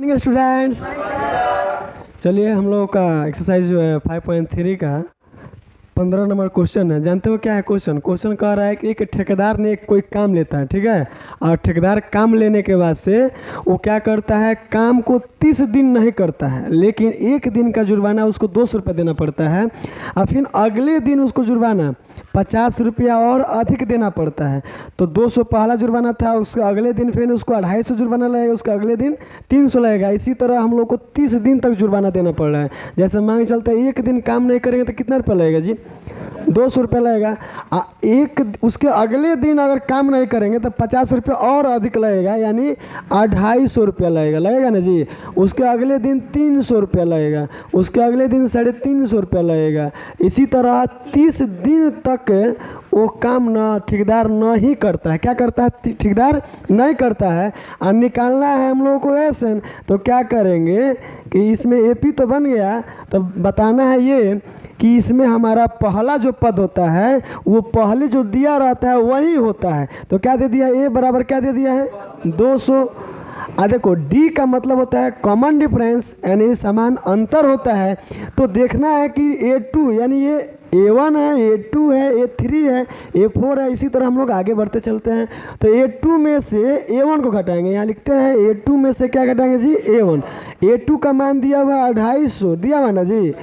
Morning students. चलिए हम लोगों का एक्सरसाइज जो है 5.3 का 15 नंबर क्वेश्चन है। जानते हो क्या है क्वेश्चन कह रहा है कि एक ठेकेदार ने कोई काम लेता है, ठीक है, और ठेकेदार काम लेने के बाद से वो क्या करता है, काम को 30 दिन नहीं करता है, लेकिन एक दिन का जुर्माना उसको 200 रुपये देना पड़ता है, और फिर अगले दिन उसको जुर्माना 50 रुपया और अधिक देना पड़ता है। तो 200 पहला जुर्माना था, उसके अगले दिन फिर उसको 250 जुर्माना लगेगा, उसका अगले दिन 300 लगेगा। इसी तरह हम लोग को 30 दिन तक जुर्माना देना पड़ रहा है। जैसे मांग चलता है एक दिन काम नहीं करेंगे तो कितना रुपया लगेगा जी, 200 रुपये लगेगा। उसके अगले दिन अगर काम नहीं करेंगे तो 50 रुपये और अधिक लगेगा, यानी 250 रुपया लगेगा ना जी। उसके अगले दिन 300 रुपया लगेगा, उसके अगले दिन 350 रुपया लगेगा। इसी तरह 30 दिन तक वो काम ठेकेदार न ही करता है। क्या करता है, ठेकेदार नहीं करता है। और निकालना है हम लोगों को एसन, तो क्या करेंगे कि इसमें एपी तो बन गया, तो बताना है ये कि इसमें हमारा पहला जो पद होता है वो पहले जो दिया रहता है वही होता है। तो क्या दे दिया, ए बराबर क्या दे दिया है, 200। देखो डी का मतलब होता है कॉमन डिफरेंस, यानी समान अंतर होता है। तो देखना है कि A2 यानी ये A1 है, A2 है, A3 है, A4 है। इसी तरह हम लोग आगे बढ़ते चलते हैं। तो A2 में से A1 को घटाएंगे, यहाँ लिखते हैं A2 में से क्या घटाएंगे जी, A1। A2 का मान दिया हुआ 250 दिया हुआ ना जी,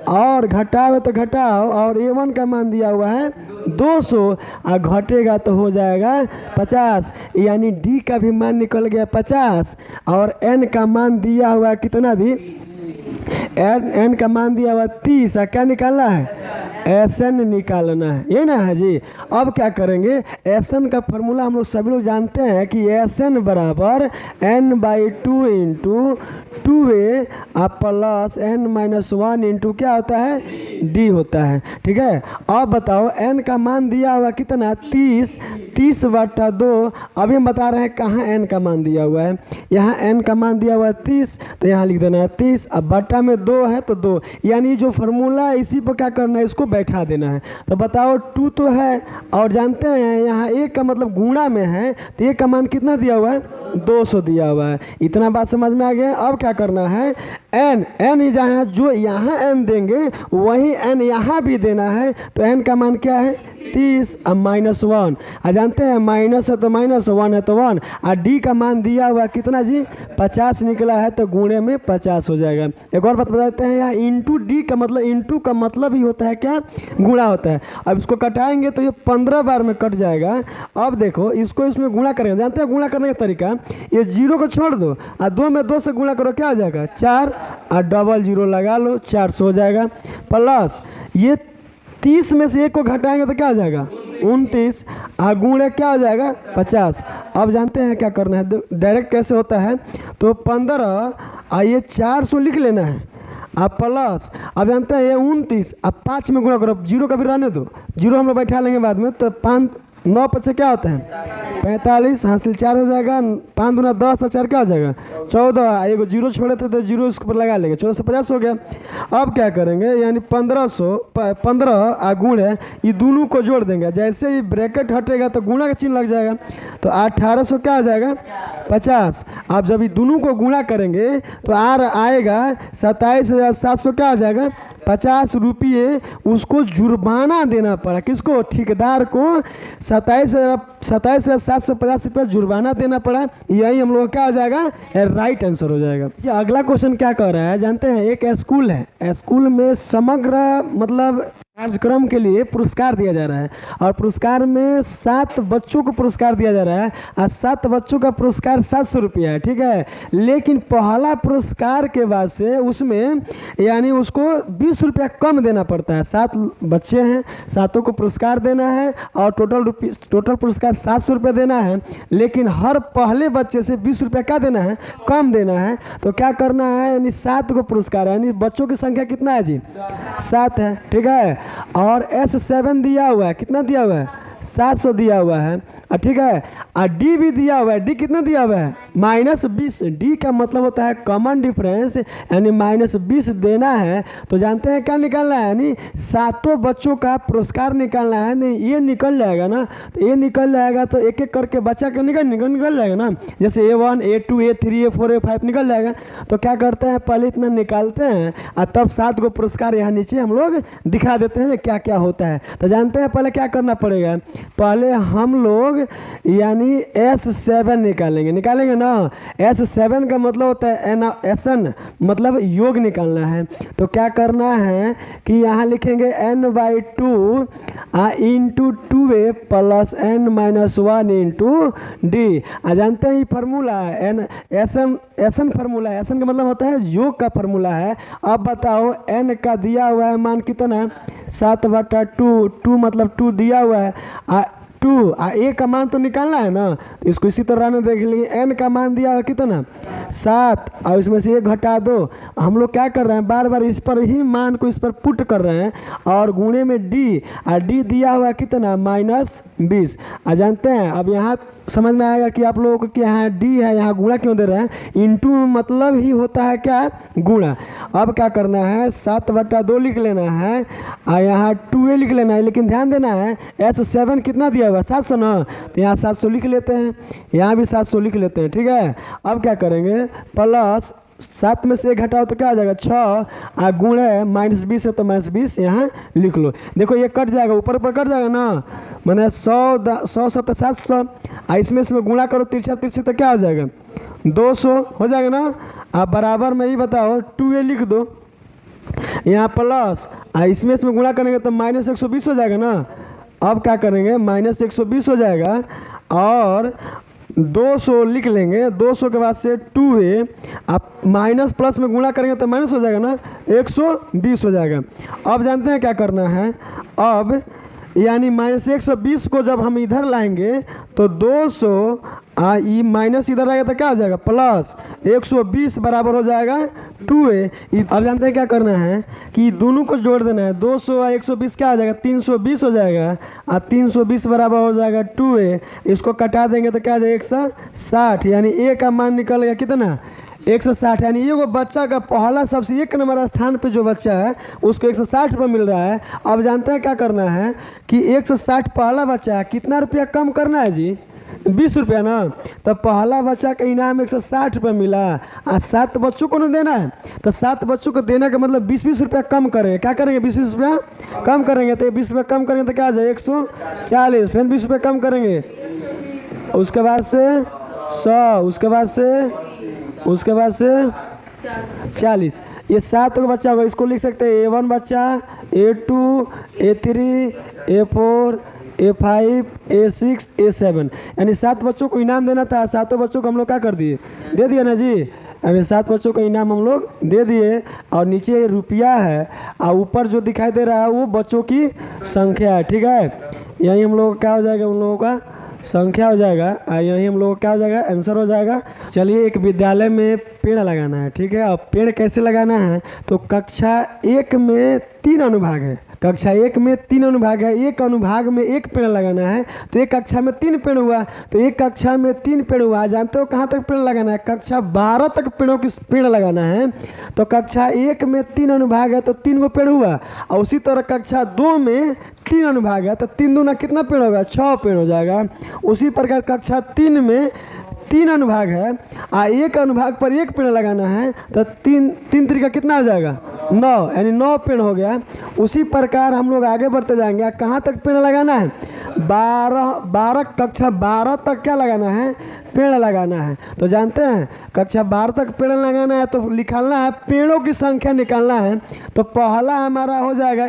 और घटाओ तो घटाओ, और A1 का मान दिया हुआ है 200, और घटेगा तो हो जाएगा 50, यानी डी का भी मान निकल गया 50। और एन का मान दिया हुआ कितना दी, एन का मान दिया हुआ 30। क्या निकालना है, एसएन निकालना है, ये ना है जी। अब क्या करेंगे, एसएन का फॉर्मूला हम लोग सभी लोग जानते हैं कि एसएन बराबर n/2 into 2a plus n-1 into क्या होता है, डी होता है, ठीक है। अब बताओ n का मान दिया हुआ कितना, 30/2। अभी हम बता रहे हैं कहाँ n का मान दिया हुआ है, यहाँ n का मान दिया हुआ है 30, तो यहाँ लिख देना है 30। अब बटा में 2 है तो 2, यानी जो फार्मूला है इसी पर क्या करना है, इसको बैठा देना है। तो बताओ 2 तो है, और जानते हैं यहाँ एक का मतलब गुणा में है, तो एक का मान कितना दिया हुआ है, 200 दिया हुआ है। इतना बात समझ में आ गया। अब क्या करना है, n ही जहाँ जो यहाँ n देंगे वही n यहाँ भी देना है। तो n का मान क्या है, 30। अब -1, जानते हैं माइनस है तो माइनस, 1 है तो 1। और डी का मान दिया हुआ कितना जी, 50 निकला है, तो गुणे में 50 हो जाएगा। एक और बात बताते हैं, यहाँ इंटू डी का मतलब, इंटू का मतलब ही होता है क्या, गुणा होता है। अब इसको कटाएंगे तो ये 15 बार में कट जाएगा। अब देखो इसको इसमें गुणा करेंगे, जानते हैं गुणा करने का तरीका, ये 0 को छोड़ दो और 2 में 2 से गुणा करो, क्या हो जाएगा 4, और डबल 0 लगा लो, 400 हो जाएगा। प्लस ये 30 में से 1 को घटाएंगे तो क्या हो जाएगा 29, और गुणे क्या हो जाएगा 50। अब जानते हैं क्या करना है, डायरेक्ट कैसे होता है, तो 15 और ये 400 लिख लेना है, अब प्लस, अब जानते हैं ये 29, अब 5 में गुणा करो, 0 का भी रहने दो, 0 हम लोग बैठा लेंगे बाद में। तो 5 9 5 क्या होता है 45, हासिल 4 हो जाएगा, 5 दूना 10 और 4 क्या हो जाएगा 14। एगो 0 छोड़े थे तो 0 इसके ऊपर लगा लेंगे, 14 से 50 हो गया। अब क्या करेंगे, यानी 15 और गुणे ये दोनों को जोड़ देंगे, जैसे ही ब्रैकेट हटेगा तो गुणा का चिन्ह लग जाएगा, तो 1800 क्या हो जाएगा 50। अब जब ये दोनों को गुणा करेंगे तो आर आएगा 27,700 क्या हो जाएगा 50 रुपये उसको जुर्माना देना पड़ा, किसको, ठेकेदार को 27,750 रुपये जुर्माना देना पड़ा। यही हम लोग क्या हो जाएगा, राइट आंसर हो जाएगा। ये अगला क्वेश्चन क्या कह रहा है, जानते हैं, एक स्कूल है, स्कूल में समग्र मतलब कार्यक्रम के लिए पुरस्कार दिया जा रहा है, और पुरस्कार में 7 बच्चों को पुरस्कार दिया जा रहा है, और 7 बच्चों का पुरस्कार 700 रुपया है, ठीक है। लेकिन पहला पुरस्कार के बाद से उसमें यानी उसको 20 रुपया कम देना पड़ता है। 7 बच्चे हैं, 7 को पुरस्कार देना है, और टोटल पुरस्कार 700 रुपया देना है, लेकिन हर पहले बच्चे से 20 रुपया क्या देना है, कम देना है। तो क्या करना है, यानी 7 को पुरस्कार है, यानी बच्चों की संख्या कितना है जी, 7 है, ठीक है। और S7 दिया हुआ है, कितना दिया हुआ है 700 दिया हुआ है, ठीक है। और डी भी दिया हुआ है। डी कितना दिया हुआ है? -20। डी का मतलब होता है कॉमन डिफरेंस, यानी -20 देना है। तो जानते हैं क्या निकालना है, यानी सातों बच्चों का पुरस्कार निकालना है। नहीं ये निकल जाएगा ना, तो ये निकल जाएगा तो एक एक करके बच्चा का निकल जाएगा ना। जैसे A1 A2 A3 A4 A5 निकल जाएगा। तो क्या करते हैं, पहले इतना निकालते हैं और तब 7 को पुरस्कार यहाँ नीचे हम लोग दिखा देते हैं क्या क्या होता है। तो जानते हैं पहले क्या करना पड़ेगा, पहले हम लोग यानी S7 निकालेंगे ना। S7 का मतलब होता है SN, मतलब योग निकालना है। तो क्या करना है कि यहाँ लिखेंगे n/2 into 2a plus n-1 into D. जानते हैं ये फार्मूला है SN फार्मूला है। SN का मतलब होता है योग का फार्मूला है। अब बताओ n का दिया हुआ है मान कितना, 7/2। 2 मतलब 2 दिया हुआ है 2 a का मान तो निकालना है ना। तो इसको इसी तरह ना देख लीजिए, n का मान दिया हुआ कितना 7 और इसमें से 1 घटा दो। हम लोग क्या कर रहे हैं, बार बार इस पर ही मान को इस पर पुट कर रहे हैं और गुणे में d, और d दिया हुआ कितना -20। जानते हैं अब यहाँ समझ में आएगा कि आप लोगों को कि यहाँ d है, यहाँ गुणा क्यों दे रहे हैं। इंटू मतलब ही होता है क्या, गुणा। अब क्या करना है, 7/2 लिख लेना है और यहाँ 2a लिख लेना है। लेकिन ध्यान देना है S7 कितना दिया हुआ 700 ना, तो यहाँ 700 लिख लेते हैं, यहाँ भी 700 लिख लेते हैं। ठीक है, अब क्या करेंगे, प्लस 7 में से 1 घटाओ तो क्या आ जाएगा 6 और गुण है -20 है तो -20 यहाँ लिख लो। देखो ये कट जाएगा, ऊपर कट जाएगा ना, मैंने 100 7 700 और इसमें गुणा करो तिरछा तो क्या हो जाएगा 200 हो जाएगा ना। आप बराबर में ही बताओ 2a लिख दो, यहाँ प्लस और इसमें गुणा करेंगे तो -120 हो जाएगा ना। अब क्या करेंगे, -120 हो जाएगा और 200 लिख लेंगे। 200 के बाद से 2a, आप माइनस प्लस में गुणा करेंगे तो माइनस हो जाएगा ना, 120 हो जाएगा। अब जानते हैं क्या करना है, अब यानी -120 को जब हम इधर लाएंगे तो 200 ये माइनस इधर आएगा तो क्या हो जाएगा प्लस 120 बराबर हो जाएगा 2a। अब जानते हैं क्या करना है कि दोनों को जोड़ देना है। 200 और 120 क्या हो जाएगा 320 हो जाएगा और 320 बराबर हो जाएगा 2a। इसको कटा देंगे तो क्या हो जाएगा 160, यानी a का मान निकल गया कितना 160। यानी ये वो बच्चा का पहला सबसे 1 नंबर स्थान पे जो बच्चा है उसको 160 रुपये मिल रहा है। अब जानते हैं क्या करना है कि 160 पहला बच्चा है, कितना रुपया कम करना है जी 20 रुपया ना। तो पहला बच्चा का इनाम 160 रुपये मिला और 7 बच्चों को ना देना है, तो 7 बच्चों को देने का मतलब 20 रुपया कम करेंगे। क्या करेंगे 20 रुपया कम करेंगे, तो 20 रुपया कम करेंगे तो क्या आ जाए 140, फिर 20 रुपये कम करेंगे, उसके बाद से 100, उसके बाद से 40। ये 7 बच्चा होगा, इसको लिख सकते हैं A1 बच्चा, A2 A3 A4 A5 A6 A7, यानी 7 बच्चों को इनाम देना था। 7 बच्चों को हम लोग क्या कर दिए, दे दिया ना जी, यानी 7 बच्चों को इनाम हम लोग दे दिए। और नीचे रुपया है और ऊपर जो दिखाई दे रहा है वो बच्चों की संख्या है। ठीक है, यही हम लोग क्या हो जाएगा, उन लोगों का संख्या हो जाएगा, यही हम लोग क्या हो जाएगा आंसर हो जाएगा। चलिए, एक विद्यालय में पेड़ लगाना है। ठीक है, अब पेड़ कैसे लगाना है, तो कक्षा 1 में 3 अनुभाग है। कक्षा 1 में 3 अनुभाग है, एक अनुभाग में 1 पेड़ लगाना है। तो एक कक्षा में 3 पेड़ हुआ, तो एक कक्षा में 3 पेड़ हुआ। जानते हो कहाँ तक पेड़ लगाना है, कक्षा 12 तक पेड़ लगाना है। तो कक्षा 1 में 3 अनुभाग है तो 3 गो पेड़ हुआ, और उसी तरह कक्षा 2 में 3 अनुभाग है तो 3 दूना कितना पेड़ होगा 6 पेड़ हो जाएगा। उसी प्रकार कक्षा 3 में 3 अनुभाग है और एक अनुभाग पर 1 पेड़ लगाना है, तो 3 तरीका कितना हो जाएगा 9, यानी 9 पेड़ हो गया। उसी प्रकार हम लोग आगे बढ़ते जाएंगे। कहाँ तक पेड़ लगाना है, 12 कक्षा 12 तक क्या लगाना है, पेड़ लगाना है। तो जानते हैं कक्षा 12 तक पेड़ लगाना है तो निकालना है पेड़ों की संख्या निकालना है। तो पहला हमारा हो जाएगा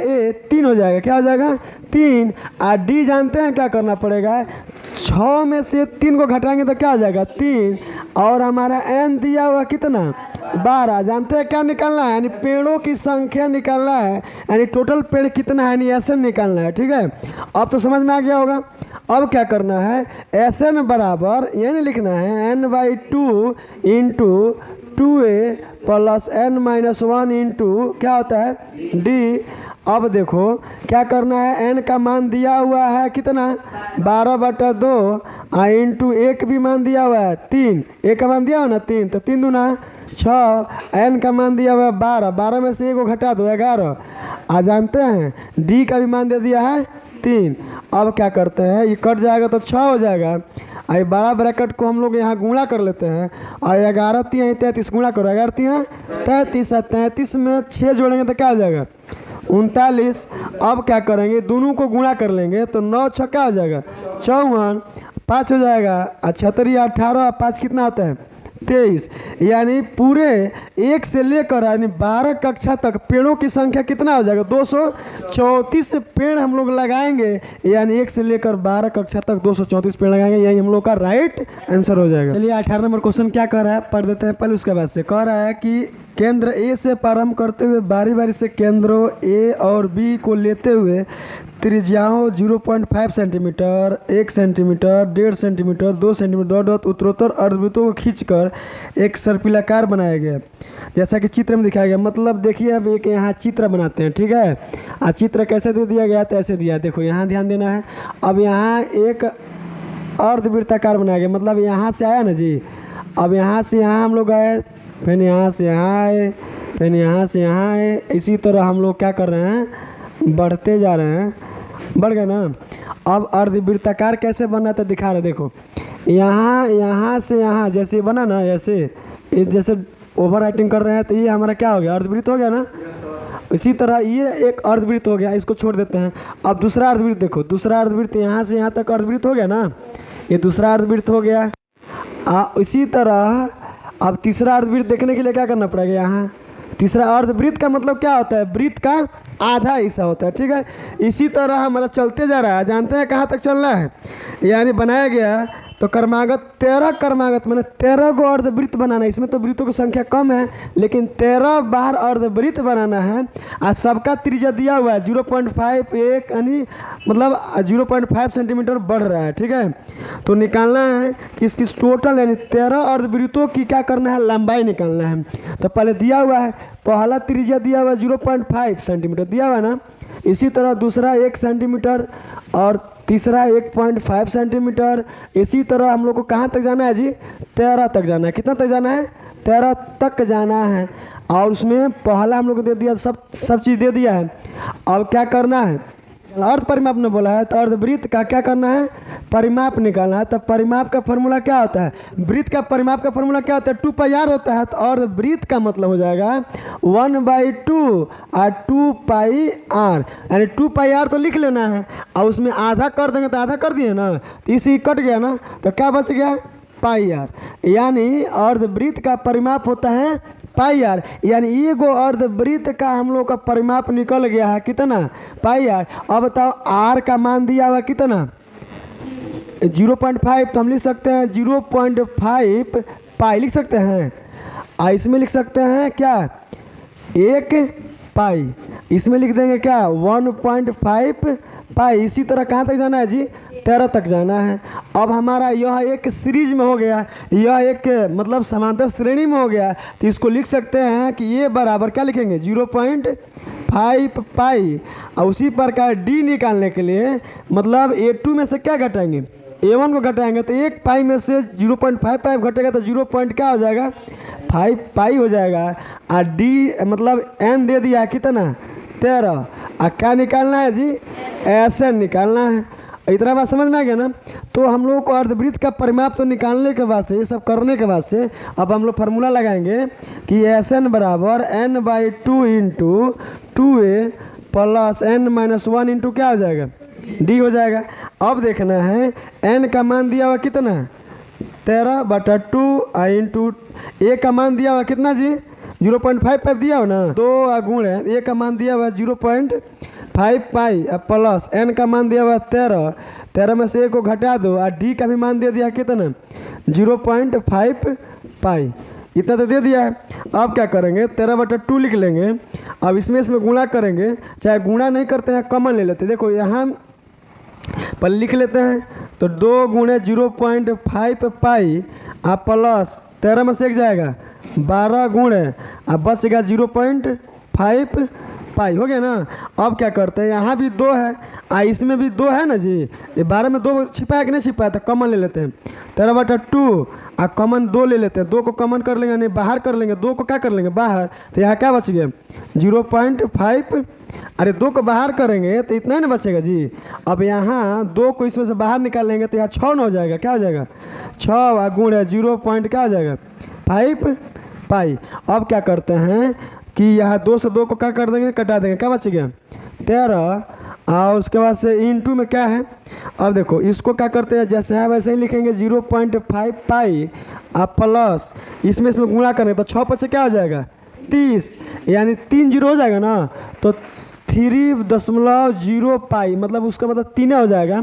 3 हो जाएगा, क्या हो जाएगा 3। और डी जानते हैं क्या करना पड़ेगा, 6 में से 3 को घटाएंगे तो क्या हो जाएगा 3, और हमारा एन दिया हुआ कितना 12। जानते हैं क्या निकालना है, यानी पेड़ों की संख्या निकालना है, यानी टोटल पेड़ कितना है, यानी एस एन निकालना है। ठीक है, अब तो समझ में आ गया होगा। अब क्या करना है, एस एन बराबर यानी लिखना है n/2 into 2a plus n-1 into क्या होता है d। अब देखो क्या करना है, n का मान दिया हुआ है कितना 12/2 इंटू एक भी मान दिया हुआ है 3, एक का मान दिया हुआ ना 3, तो 3 दूना 6, n का मान दिया हुआ है 12, 12 में से 1 को घटा दो 11। जानते हैं d का भी मान दे दिया है 3। अब क्या करते हैं, ये कट जाएगा तो 6 हो जाएगा। ये बड़ा ब्रैकेट को हम लोग यहाँ गुणा कर लेते हैं और 11 3 33 गुणा करो, 11 3 33, 33 में 6 जोड़ेंगे तो क्या हो जाएगा 39। अब क्या करेंगे, दोनों को गुणा कर लेंगे तो 9 6 क्या हो जाएगा 54, 5 हो जाएगा। 76 18, 5 कितना होता है 23। यानी पूरे 1 से लेकर यानी 12 कक्षा तक पेड़ों की संख्या कितना हो जाएगा 234 पेड़ हम लोग लगाएंगे। यानी 1 से लेकर 12 कक्षा तक 234 पेड़ लगाएंगे, यही हम लोग का राइट आंसर हो जाएगा। चलिए 18 नंबर क्वेश्चन क्या कह रहा है पढ़ देते हैं पहले, उसके बाद से कह रहा है कि केंद्र ए से प्रारंभ करते हुए बारी बारी से केंद्रों ए और बी को लेते हुए त्रिज्याओं 0.5 centimetre, 1 centimetre, 1.5 centimetre, 2 centimetre dot उत्तरोत्तर अर्धवृत्तों को खींचकर एक सर्पिलाकार बनाया गया, जैसा कि चित्र में दिखाया गया। मतलब देखिए अब एक यहाँ चित्र बनाते हैं, ठीक है। चित्र कैसे दे दिया गया तो ऐसे दिया, देखो यहाँ ध्यान देना है। अब यहाँ एक अर्धवृत्ताकार बनाया गया, मतलब यहाँ से आया ना जी, अब यहाँ से यहाँ हम लोग आए, फिर यहाँ से यहाँ आए, फिर यहाँ से यहाँ आए, इसी तरह हम लोग क्या कर रहे हैं बढ़ते जा रहे हैं, बढ़ गए ना। अब अर्धवृत्ताकार कैसे बना तो दिखा रहे, देखो यहाँ से यहाँ जैसे बना ना, जैसे ओवर राइटिंग कर रहे हैं तो ये हमारा क्या हो गया अर्धवृत्त हो गया ना। इसी तरह ये एक अर्धवृत्त हो गया, इसको छोड़ देते हैं। अब दूसरा अर्धवृत्त देखो, दूसरा अर्धवृत्त यहाँ से यहाँ तक अर्धवृत्त हो गया ना, ये दूसरा अर्धवृत्त हो गया। इसी तरह अब तीसरा अर्धवृत्त देखने के लिए क्या करना पड़ेगा, यहाँ तीसरा अर्धवृत्त का मतलब क्या होता है वृत्त का आधा हिस्सा होता है, ठीक है। इसी तरह हमारा चलते जा रहा है, जानते हैं कहाँ तक चलना है, यानी बनाया गया तो क्रमागत 13 क्रमागत मैंने 13 को अर्धवृत्त बनाना है। इसमें तो वृत्तों की संख्या कम है लेकिन 13 बार अर्धवृत्त बनाना है। और सबका त्रिज्या दिया हुआ है 0.5 यानी मतलब 0.5 सेंटीमीटर बढ़ रहा है, ठीक है। तो निकालना है कि इसकी टोटल यानी 13 अर्धवृत्तों की क्या करना है लंबाई निकालना है। तो पहले दिया हुआ है, पहला त्रिज्या दिया हुआ है 0.5 सेंटीमीटर दिया हुआ है ना, इसी तरह दूसरा 1 सेंटीमीटर और तीसरा 1.5 सेंटीमीटर। इसी तरह हम लोग को कहाँ तक जाना है जी 13 तक जाना है। कितना तक जाना है 13 तक जाना है। और उसमें पहला हम लोग को दे दिया, सब चीज़ दे दिया है। अब क्या करना है अर्ध परिमाप ने बोला है तो अर्धवृत्त का क्या करना है परिमाप निकालना है। तो परिमाप का फॉर्मूला क्या होता है, वृत्त का परिमाप का फॉर्मूला क्या होता है 2πr होता है। तो अर्धवृत्त का मतलब हो जाएगा 1/2 और 2πr, यानी 2πr तो लिख लेना है और उसमें आधा कर देंगे तो आधा कर दिए ना, तो इसी कट गया ना, तो क्या बच गया πr। यानी अर्धवृत्त का परिमाप होता है πr, यानी ये गो अर्धवृत्त का हम लोग का परिमाप निकल गया है कितना πr। अब बताओ r का मान दिया हुआ कितना 0.5, तो हम लिख सकते हैं 0.5 पाई लिख सकते हैं। इसमें लिख सकते हैं क्या 1 पाई, इसमें लिख देंगे क्या 1.5 पाई। इसी तरह कहाँ तक जाना है जी 13 तक जाना है। अब हमारा यह एक सीरीज में हो गया, यह एक मतलब समांतर श्रेणी में हो गया, तो इसको लिख सकते हैं कि ये बराबर क्या लिखेंगे 0.5 पाई। और उसी प्रकार डी निकालने के लिए मतलब A2 में से क्या घटाएंगे A1 को घटाएंगे, तो 1 पाई में से 0.5 पाई घटेगा तो 0. क्या हो जाएगा 5 पाई हो जाएगा। और डी मतलब n दे दिया कितना 13। और क्या निकालना है जी SN निकालना है। इतना बात समझ में आ गया ना। तो हम लोग को अर्धवृत्त का परिमाप तो निकालने के बाद से ये सब करने के बाद से अब हम लोग फार्मूला लगाएंगे कि SN बराबर n/2 into 2a plus n-1 into क्या हो जाएगा d हो जाएगा। अब देखना है n का मान दिया हुआ कितना 13/2 इंटू a का मान दिया हुआ कितना जी 0.55 दिया हो ना, 2 गुण है a का मान दिया हुआ 0.5 पाई प्लस n का मान दिया हुआ 13 में से a को घटा दो और d का भी मान दे दिया कितना 0.5 पाई, इतना तो दे दिया है। अब क्या करेंगे 13/2 लिख लेंगे। अब इसमें गुणा करेंगे, चाहे गुणा नहीं करते हैं कॉमन ले लेते हैं। देखो यहाँ पहले लिख लेते हैं तो 2 गुणे 0.5 पाई प्लस 13 में से एक जाएगा 12 गुणे अब बचेगा 0.5 पाई हो गया ना। अब क्या करते हैं, यहाँ भी 2 है इसमें भी 2 है ना जी, ये 12 में 2 छिपा है कि नहीं छिपा है, तो कॉमन ले लेते हैं 13/2 कॉमन 2 ले लेते हैं, 2 को कॉमन कर लेंगे नहीं बाहर कर लेंगे, 2 को क्या कर लेंगे बाहर, तो यहाँ क्या बच गया 0.5, अरे 2 को बाहर करेंगे तो इतना ही ना बचेगा जी। अब यहाँ 2 को इसमें से बाहर निकाल लेंगे तो यहाँ 6 ना हो जाएगा, क्या हो जाएगा 6 गुण है 0 पॉइंट क्या हो जाएगा 5 पाई। अब क्या करते हैं कि यहाँ 2 से 2 को क्या कर देंगे कटा देंगे, क्या बच गया 13 और उसके बाद से इंटू में क्या है। अब देखो इसको क्या करते हैं जैसे है वैसे ही लिखेंगे 0.5 पाई प्लस इसमें गुणा करेंगे तो 6 पचे क्या हो जाएगा 30, यानी 3 जीरो हो जाएगा ना, तो 3.0 पाई मतलब उसका मतलब 3 हो जाएगा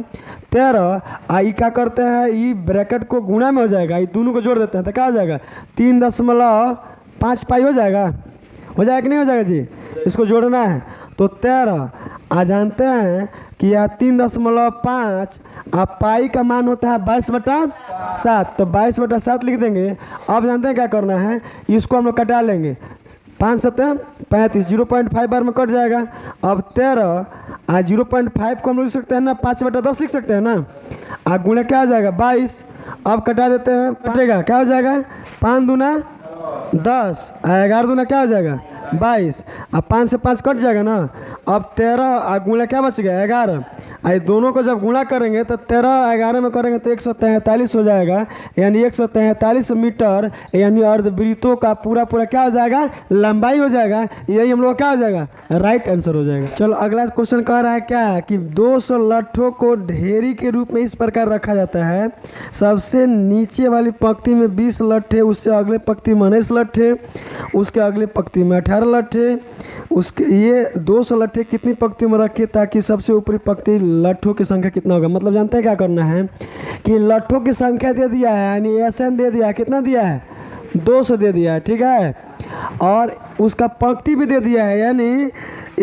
13 आई क्या करते हैं ये ब्रैकेट को गुणा में हो जाएगा, ये दोनों को जोड़ देते हैं तो क्या हो जाएगा 3.5 पाई हो जाएगा कि नहीं हो जाएगा जी। इसको जोड़ना है तो 13 जानते हैं कि यह 3.5 पाई का मान होता है 22/7, तो 22/7 लिख देंगे। अब जानते हैं क्या करना है, इसको हम लोग कटा लेंगे 5 7 35 0.5 बार में कट जाएगा। अब 13 0.5 को हम लोग लिख सकते हैं ना 5/10 लिख सकते हैं ना, गुणा क्या हो जाएगा 22। अब कटा देते हैं कटेगा क्या हो जाएगा 5 दूना 10 11 दूना क्या हो जाएगा 22, अब 5 से 5 कट जाएगा ना। अब 13 गुणा क्या बच गया 11, आई दोनों को जब गुणा करेंगे तो 13 11 में करेंगे तो 143 हो जाएगा, यानी 143 मीटर यानी अर्धवृत्तों का पूरा क्या हो जाएगा लंबाई हो जाएगा। यही हम लोग क्या हो जाएगा राइट आंसर हो जाएगा। चलो अगला क्वेश्चन कह रहा है क्या कि 200 लट्ठों को ढेरी के रूप में इस प्रकार रखा जाता है, सबसे नीचे वाली पंक्ति में 20 लट्ठे, उससे अगले पंक्ति में 19 लट्ठे, उसके अगले पंक्ति में 18 लट्ठे, उसके ये 200 लट्ठे कितनी पंक्ति में रखे ताकि सबसे ऊपरी पंक्ति लट्ठों की संख्या कितना होगा। मतलब जानते हैं क्या करना है कि लट्ठों की संख्या दे दिया है यानी SN दे दिया है, कितना दिया है 200 दे दिया है ठीक है, और उसका पंक्ति भी दे दिया है यानी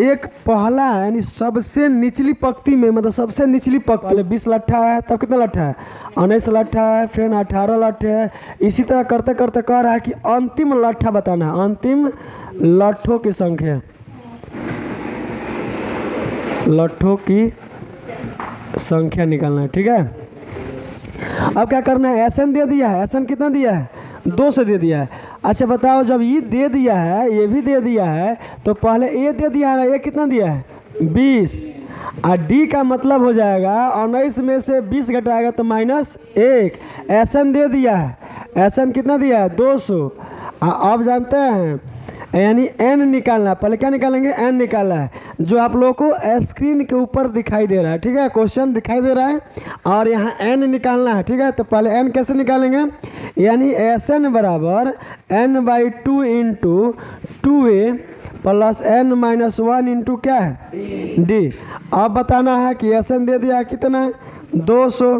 एक पहला यानी सबसे निचली पंक्ति में मतलब सबसे निचली पंक्ति 20 लट्ठा है तब कितना लट्ठा है 19 लट्ठा है फिर 18 लट्ठे है। इसी तरह करते करते कह रहा है कि अंतिम लट्ठा बताना है, अंतिम लट्ठों की संख्या, लट्ठों की संख्या निकालना है ठीक है। अब क्या करना है SN दे दिया है, SN कितना दिया है 200 दे दिया है। अच्छा बताओ जब ये दे दिया है ये भी दे दिया है तो पहले ए दे दिया है ना, ये कितना दिया है 20 और डी का मतलब हो जाएगा 19 में से 20 घटाएगा तो -1। SN दे दिया है, SN कितना दिया है 200। अब जानते हैं यानी n निकालना है, पहले क्या निकालेंगे n निकालना है जो आप लोगों को स्क्रीन के ऊपर दिखाई दे रहा है ठीक है, क्वेश्चन दिखाई दे रहा है और यहाँ n निकालना है ठीक है। तो पहले n कैसे निकालेंगे यानी SN बराबर n/2 into 2a plus n-1 into क्या है d। अब बताना है कि SN दे दिया है कितना 200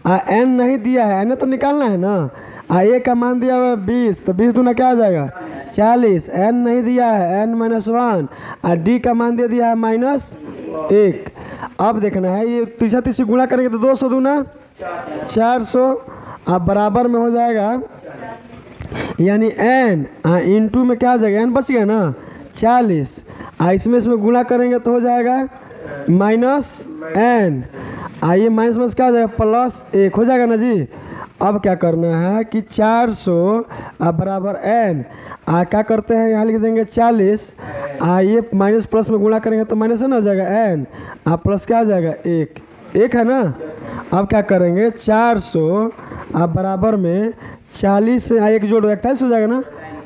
n नहीं दिया है, n तो निकालना है ना, a का मान दिया हुआ है 20 तो 20 दूना क्या हो जाएगा 40, n नहीं दिया है n-1 और d का मान दे दिया है -1। अब देखना है ये तीसरा तीसरी गुणा करेंगे तो 200 दूना 400 अब बराबर में हो जाएगा यानी n इंटू में क्या हो जाएगा n बच गया ना 40 इसमें गुणा करेंगे तो हो जाएगा -n ये माइनस क्या हो जाएगा +1 हो जाएगा ना जी। अब क्या करना है कि 400 बराबर n क्या करते हैं यहाँ लिख देंगे 40 ये माइनस प्लस में गुणा करेंगे तो माइनस है ना हो जाएगा n प्लस क्या हो जाएगा 1 है ना। अब क्या करेंगे 400 बराबर में 40 से 1 जोड़ो 41 हो जाएगा ना,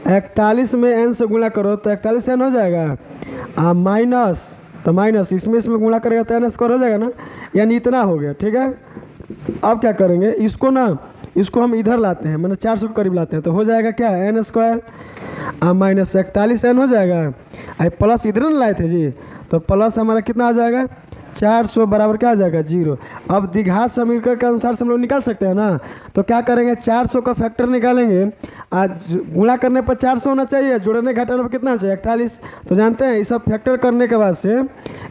41 में n से गुणा करो तो 41 n हो जाएगा माइनस तो माइनस इसमें गुणा करेगा तो n स्क्वायर हो जाएगा ना, यानी इतना हो गया ठीक है। अब क्या करेंगे इसको हम इधर लाते हैं मतलब 400 के करीब लाते हैं तो हो जाएगा क्या n स्क्वायर माइनस 41 n हो जाएगा। प्लस इधर ना लाए थे जी तो प्लस हमारा कितना आ जाएगा 400 बराबर क्या आ जाएगा 0। अब द्विघात समीकरण के अनुसार से हम लोग निकाल सकते हैं ना, तो क्या करेंगे 400 का फैक्टर निकालेंगे, गुणा करने पर 400 होना चाहिए, जोड़ने घटाने पर कितना चाहिए 41। तो जानते हैं ये सब फैक्टर करने के बाद से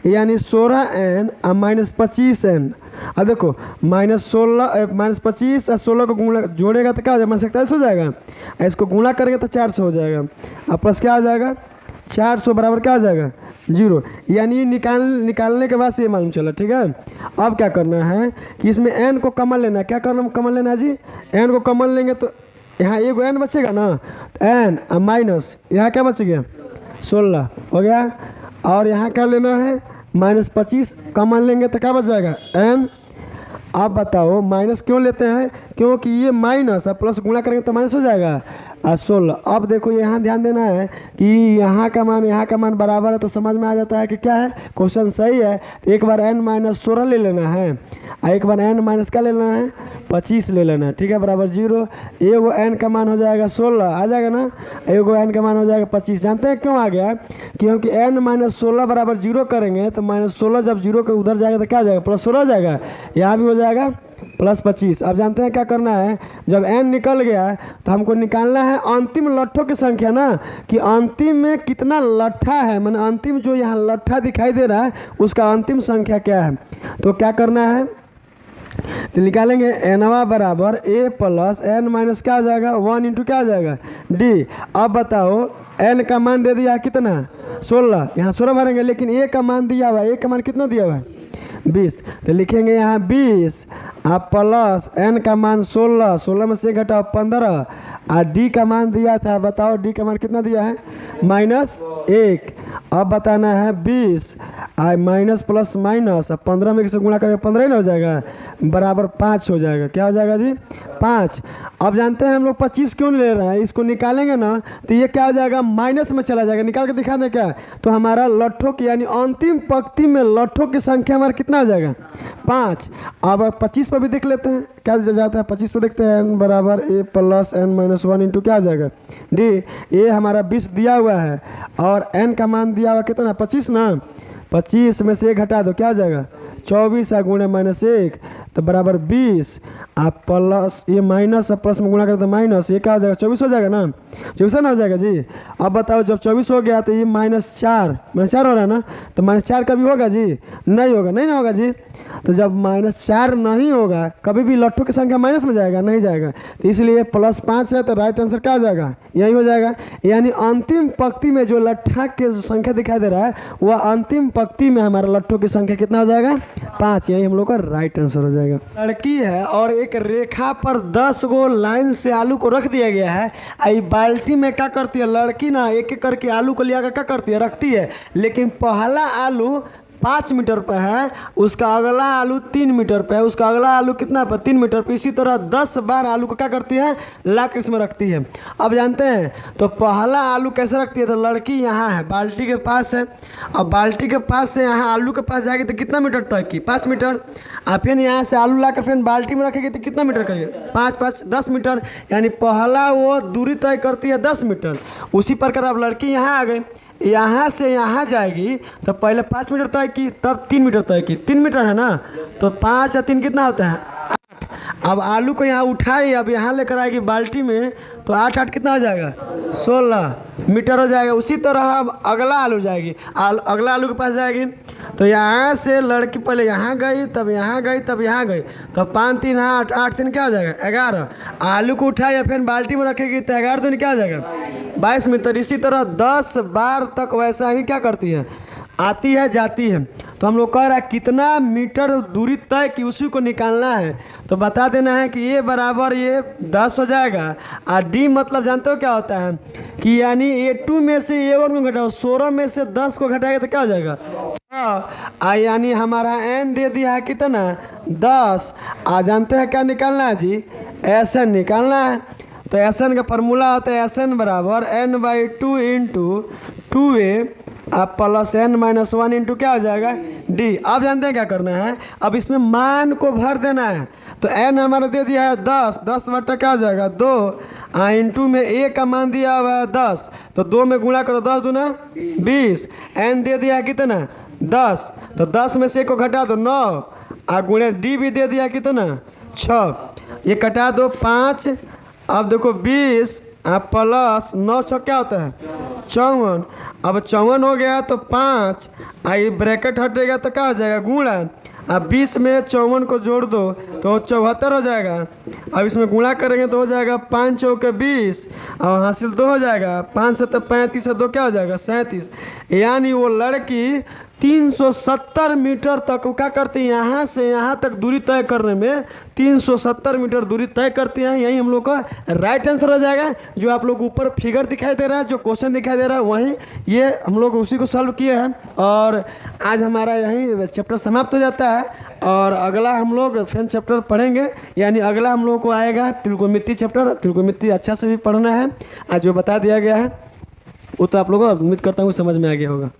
यानी 16n -25n। अब देखो -25 और 16 को गुणा जोड़ेगा तो क्या हो जाएगा -41 हो जाएगा, इसको गुणा करेंगे तो 400 हो जाएगा। अब प्लस क्या आ जाएगा 400 बराबर क्या आ जाएगा जीरो, यानी निकालने के बाद से ये मालूम चला। ठीक है, अब क्या करना है कि इसमें एन को कॉमन लेना है। क्या करना कॉमन लेना है जी? एन को कॉमन लेंगे तो यहाँ एक एन बचेगा ना, एन माइनस यहाँ क्या बच गया 16 हो गया, और यहाँ क्या लेना है -25 कॉमन लेंगे तो क्या बच जाएगा एन। आप बताओ माइनस क्यों लेते हैं? क्योंकि ये माइनस और प्लस गुणा करेंगे तो माइनस हो जाएगा और 16। अब देखो यहाँ ध्यान देना है कि यहाँ का मान बराबर है, तो समझ में आ जाता है कि क्या है क्वेश्चन सही है। तो एक बार n-16 ले लेना है और एक बार n- क्या ले लेना है 25 ले लेना है। ठीक है, बराबर 0। एगो n का मान हो जाएगा 16 आ जाएगा ना, एगो n का मान हो जाएगा 25। जानते हैं क्यों आ गया? क्योंकि n-16 बराबर 0 करेंगे तो -16 जब 0 के उधर जाएगा तो क्या हो जाएगा +16 हो जाएगा, यहाँ भी हो जाएगा +25। अब जानते हैं क्या करना है? जब n निकल गया तो हमको निकालना है अंतिम लट्ठों की संख्या ना, कि अंतिम में कितना लट्ठा है, माने अंतिम जो यहाँ लट्ठा दिखाई दे रहा है उसका अंतिम संख्या क्या है। तो क्या करना है तो निकालेंगे nवा बराबर a प्लस n क्या हो जाएगा 1 इंटू क्या हो जाएगा d। अब बताओ n का मान दे दिया कितना 16, यहाँ 16 भरेंगे, लेकिन a का मान दिया हुआ है, a का मान कितना दिया हुआ है 20। तो लिखेंगे यहाँ 20 आप प्लस n का मान 16, 16 में से घटाओ 15 और d का मान दिया था, बताओ d का मान कितना दिया है -1। अब बताना है 20 और माइनस प्लस माइनस, अब 15 में से गुणा करेंगे 15 ही ना हो जाएगा, बराबर 5 हो जाएगा। क्या हो जाएगा जी 5। अब जानते हैं हम लोग 25 क्यों ले रहे हैं, इसको निकालेंगे ना तो ये क्या हो जाएगा माइनस में चला जाएगा। निकाल के दिखा दें क्या, तो हमारा लट्ठों की यानी अंतिम पंक्ति में लट्ठों की संख्या हमारा कितना हो जाएगा 5। अब 25 पर भी देख लेते हैं क्या जाता है। 25 पर देखते हैं n बराबर a प्लस n-1 इंटू क्या हो जाएगा d। a हमारा 20 दिया हुआ है और n का मान दिया हुआ कितना 25 ना, 25 में से 1 घटा दो क्या हो जाएगा 24 गुणे -1 तो बराबर 20 आप प्लस ये माइनस और प्लस में गुणा करते माइनस, ये क्या हो जाएगा 24 हो जाएगा ना, 24 ना हो जाएगा जी। अब बताओ जब 24 हो गया तो ये -4 हो रहा है ना, तो -4 कभी होगा जी नहीं होगा, नहीं ना होगा जी। तो जब -4 नहीं होगा कभी भी लट्ठों की संख्या माइनस में जाएगा नहीं जाएगा, तो इसलिए +5 है तो राइट आंसर क्या हो जाएगा यही हो जाएगा। यानी अंतिम पंक्ति में जो लट्ठा के संख्या दिखाई दे रहा है वह अंतिम पंक्ति में हमारा लट्ठों की संख्या कितना हो जाएगा 5, यही हम लोग का राइट आंसर हो जाएगा। लड़की है और एक रेखा पर 10 गो लाइन से आलू को रख दिया गया है। आई बाल्टी में क्या करती है लड़की ना, एक एक करके आलू को लिया कर क्या करती है रखती है, लेकिन पहला आलू 5 मीटर पर है, उसका अगला आलू 3 मीटर पर है, उसका अगला आलू कितना पर 3 मीटर पर। इसी तरह 10 बार आलू को क्या करती है लाकर इसमें रखती है। अब जानते हैं तो पहला आलू कैसे रखती है, तो लड़की यहाँ है बाल्टी के पास है, अब बाल्टी के पास से यहाँ आलू के पास जाएगी तो कितना मीटर तक की 5 मीटर। और फिर यहाँ से आलू लाकर फिर बाल्टी में रखेगी तो कितना मीटर करेगी 5 10 मीटर, यानी पहला वो दूरी तय करती है 10 मीटर। उसी प्रकार अब लड़की यहाँ आ गई, यहाँ से यहाँ जाएगी तो पहले 5 मीटर तय की तब 3 मीटर तय की, 3 मीटर है ना, तो 5 और 3 कितना होता है 8। अब आलू को यहाँ उठाई अब यहाँ लेकर आएगी बाल्टी में तो 8 कितना हो जाएगा 16 मीटर हो जाएगा। उसी तरह अब अगला आलू जाएगी, अगला आलू के पास जाएगी तो यहाँ से लड़की पहले यहाँ गई तब यहाँ गई तब यहाँ गई, तो 5 3 8 8 3 क्या हो जाएगा 11। आलू को उठाई या फिर बाल्टी में रखेगी तो 11 2 क्या हो जाएगा 22 मीटर। इसी तरह 10 बार तक वैसा ही क्या करती है आती है जाती है। तो हम लोग कह रहा है कितना मीटर दूरी तय की उसी को निकालना है, तो बता देना है कि ये बराबर ये 10 हो जाएगा और डी मतलब जानते हो क्या होता है कि यानी A2 में से A1 को घटाओ, 16 में से 10 को घटाएगा तो क्या हो जाएगा यानी हमारा n दे दिया है कितना 10। जानते हैं क्या निकालना है जी SN निकालना है। तो SN का फार्मूला होता है SN बराबर n/2 इंटू 2a अब प्लस n-1 इंटू क्या हो जाएगा d। अब जानते हैं क्या करना है, अब इसमें मान को भर देना है। तो n हमारा दे दिया है 10 बटा क्या हो जाएगा 2 इंटू में a का मान दिया हुआ है 10, तो 2 में गुणा करो 10 दूना 20। n दे दिया है कितना 10, तो 10 में से 1 को घटा दो 9 और गुणे d भी दे दिया कितना 6, ये कटा दो 5। अब देखो 20 प्लस 9 6 क्या होता है 54। अब 54 हो गया तो 5 ये ब्रैकेट हटेगा तो क्या हो जाएगा गुणा अब 20 में 54 को जोड़ दो तो 74 हो जाएगा। अब इसमें गुणा करेंगे तो हो जाएगा 5 चौके 20 और हासिल 2 हो जाएगा। 5 से 35 से 2 क्या हो जाएगा 37। यानी वो लड़की 370 मीटर तक क्या करती है, यहाँ से यहाँ तक दूरी तय करने में 370 मीटर दूरी तय करती है। यही हम लोग का राइट आंसर हो जाएगा। जो आप लोग ऊपर फिगर दिखाई दे रहा है, जो क्वेश्चन दिखाई दे रहा है, वहीं ये हम लोग उसी को सॉल्व किए हैं। और आज हमारा यही चैप्टर समाप्त हो जाता है और अगला हम लोग फिर चैप्टर पढ़ेंगे। यानी अगला हम लोग को आएगा त्रिकोणमिति चैप्टर। त्रिकोणमिति अच्छा से भी पढ़ना है। आज जो बता दिया गया है वो तो आप लोगों को उम्मीद करता हूँ समझ में आ गया होगा।